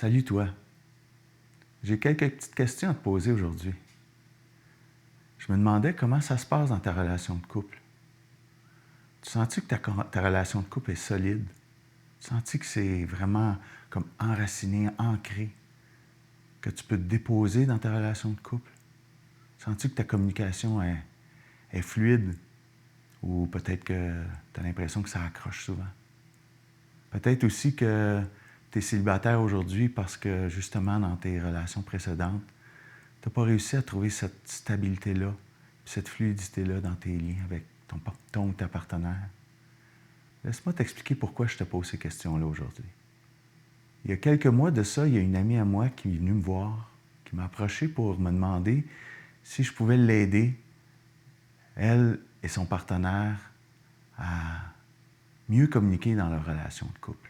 Salut toi. J'ai quelques petites questions à te poser aujourd'hui. Je me demandais comment ça se passe dans ta relation de couple. Tu sens-tu que ta relation de couple est solide? Tu sens-tu que c'est vraiment comme enraciné, ancré, que tu peux te déposer dans ta relation de couple? Sens-tu que ta communication est fluide ou peut-être que tu as l'impression que ça accroche souvent? Peut-être aussi que tu es célibataire aujourd'hui parce que justement dans tes relations précédentes, tu n'as pas réussi à trouver cette stabilité-là, cette fluidité-là dans tes liens avec ton ou ta partenaire. Laisse-moi t'expliquer pourquoi je te pose ces questions-là aujourd'hui. Il y a quelques mois de ça, il y a une amie à moi qui est venue me voir, qui m'a approché pour me demander si je pouvais l'aider, elle et son partenaire, à mieux communiquer dans leur relation de couple.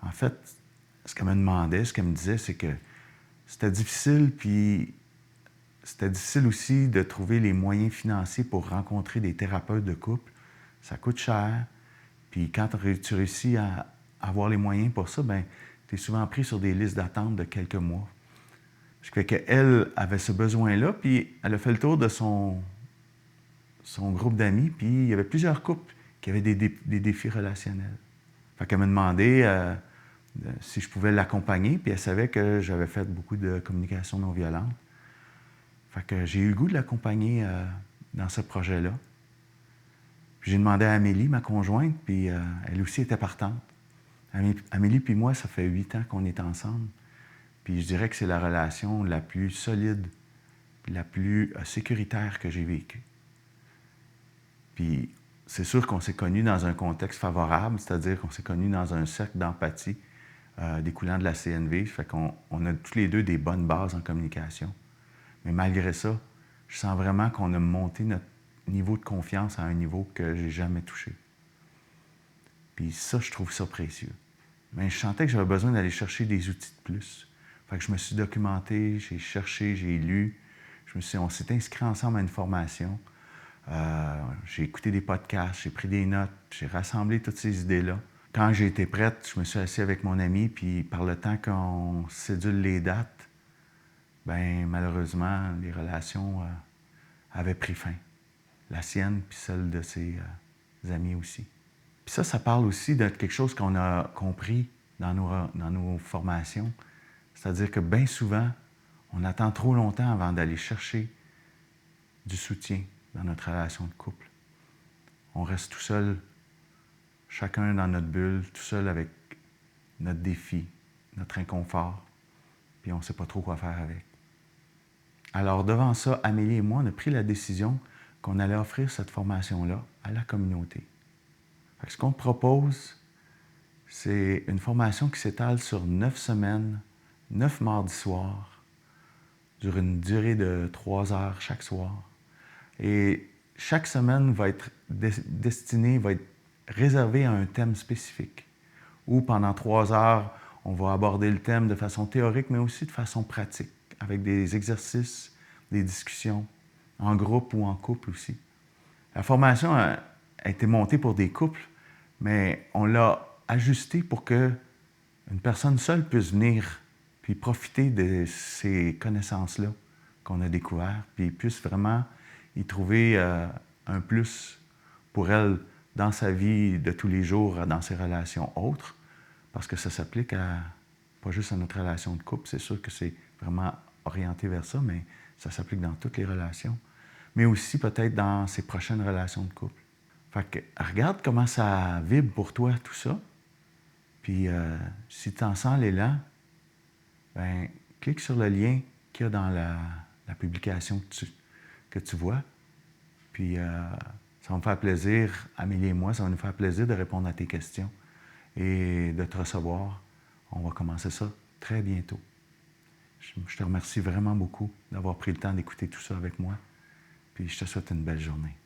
En fait, ce qu'elle me demandait, ce qu'elle me disait, c'est que c'était difficile, puis c'était difficile aussi de trouver les moyens financiers pour rencontrer des thérapeutes de couple. Ça coûte cher. Puis quand tu réussis à avoir les moyens pour ça, ben tu es souvent pris sur des listes d'attente de quelques mois. Ce qui fait qu'elle avait ce besoin-là, puis elle a fait le tour de son groupe d'amis, puis il y avait plusieurs couples qui avaient des défis relationnels. Fait qu'elle m'a demandé si je pouvais l'accompagner, puis elle savait que j'avais fait beaucoup de communication non violente. Fait que j'ai eu le goût de l'accompagner dans ce projet-là. Puis j'ai demandé à Amélie, ma conjointe, puis elle aussi était partante. Amélie puis moi, ça fait 8 ans qu'on est ensemble. Puis je dirais que c'est la relation la plus solide, puis la plus sécuritaire que j'ai vécue. Puis c'est sûr qu'on s'est connus dans un contexte favorable, c'est-à-dire qu'on s'est connus dans un cercle d'empathie découlant de la CNV. Fait qu'on a tous les deux des bonnes bases en communication. Mais malgré ça, je sens vraiment qu'on a monté notre niveau de confiance à un niveau que j'ai jamais touché. Puis ça, je trouve ça précieux. Mais je sentais que j'avais besoin d'aller chercher des outils de plus. Fait que je me suis documenté, j'ai cherché, j'ai lu. On s'est inscrits ensemble à une formation. J'ai écouté des podcasts, j'ai pris des notes, j'ai rassemblé toutes ces idées-là. Quand j'ai été prête, je me suis assis avec mon ami, puis par le temps qu'on cédule les dates, ben malheureusement, les relations avaient pris fin. La sienne, puis celle de ses amis aussi. Puis ça parle aussi de quelque chose qu'on a compris dans nos formations. C'est-à-dire que bien souvent, on attend trop longtemps avant d'aller chercher du soutien dans notre relation de couple. On reste tout seul, chacun dans notre bulle, tout seul avec notre défi, notre inconfort, puis on ne sait pas trop quoi faire avec. Alors devant ça, Amélie et moi, on a pris la décision qu'on allait offrir cette formation-là à la communauté. Fait que ce qu'on te propose, c'est une formation qui s'étale sur 9 semaines, 9 mardis soirs, sur une durée de 3 heures chaque soir. Et chaque semaine va être destinée, va être réservée à un thème spécifique, où pendant 3 heures, on va aborder le thème de façon théorique, mais aussi de façon pratique, avec des exercices, des discussions, en groupe ou en couple aussi. La formation a été montée pour des couples, mais on l'a ajustée pour que une personne seule puisse venir puis profiter de ces connaissances-là qu'on a découvertes, puis puisse vraiment y trouver un plus pour elle dans sa vie de tous les jours, dans ses relations autres, parce que ça s'applique pas juste à notre relation de couple, c'est sûr que c'est vraiment orienté vers ça, mais ça s'applique dans toutes les relations, mais aussi peut-être dans ses prochaines relations de couple. Fait que regarde comment ça vibre pour toi, tout ça. Puis si tu en sens l'élan, ben clique sur le lien qu'il y a dans la publication que tu vois. Puis ça va me faire plaisir, Amélie et moi, ça va nous faire plaisir de répondre à tes questions et de te recevoir. On va commencer ça très bientôt. Je te remercie vraiment beaucoup d'avoir pris le temps d'écouter tout ça avec moi. Puis je te souhaite une belle journée.